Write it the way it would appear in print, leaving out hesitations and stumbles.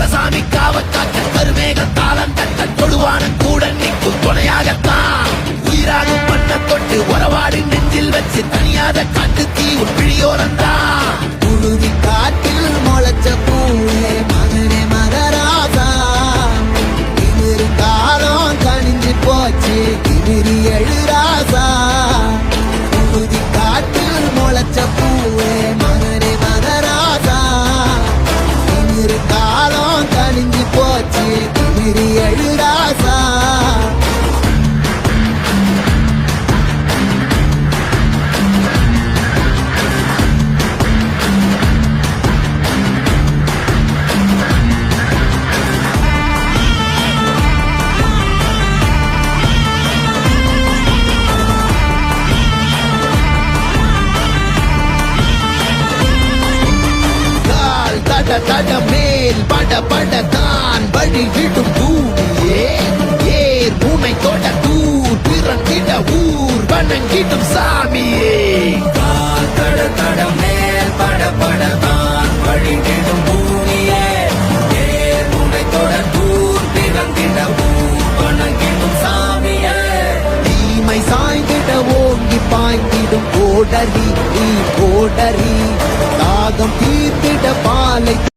குலசாமி காவக்காட்ட கருமேக தாளம் தட்ட தொழுவான கூட நிற்கும் துணையாகத்தான் உயிராகும் பண்ண தொட்டு உறவாடி நெஞ்சில் வச்சு தனியாத காட்டு தீ பிழியோரந்தான் புழுதி காட்டில் முளைச்ச பூவே மகனே மகராசா திமிரு காலம் கணிஞ்சு போச்சு திமிரி எழுராசா புழுதி காட்டில் முளைச்ச பூவே மகனே மகராசா திமிரு காலம் கணிஞ்சு போச்சு திமிரி எழுராசா தட மேல் பட தான் வழிவிடும் பூமியே ஏர் பூமை தோட்ட தூர் பிறந்திட ஊர் வணங்கிடும் சாமியே தட மேல் பட தான் வழிவிடும் பூமியே ஏர் பூமை தோட்ட தூர் பிறந்திட ஊர் வணங்கிடும் சாமியே தீமை சாய்ந்திட ஓங்கி பாய்ந்திடும் கோடரி தாகம் தீர்த்திட பாலை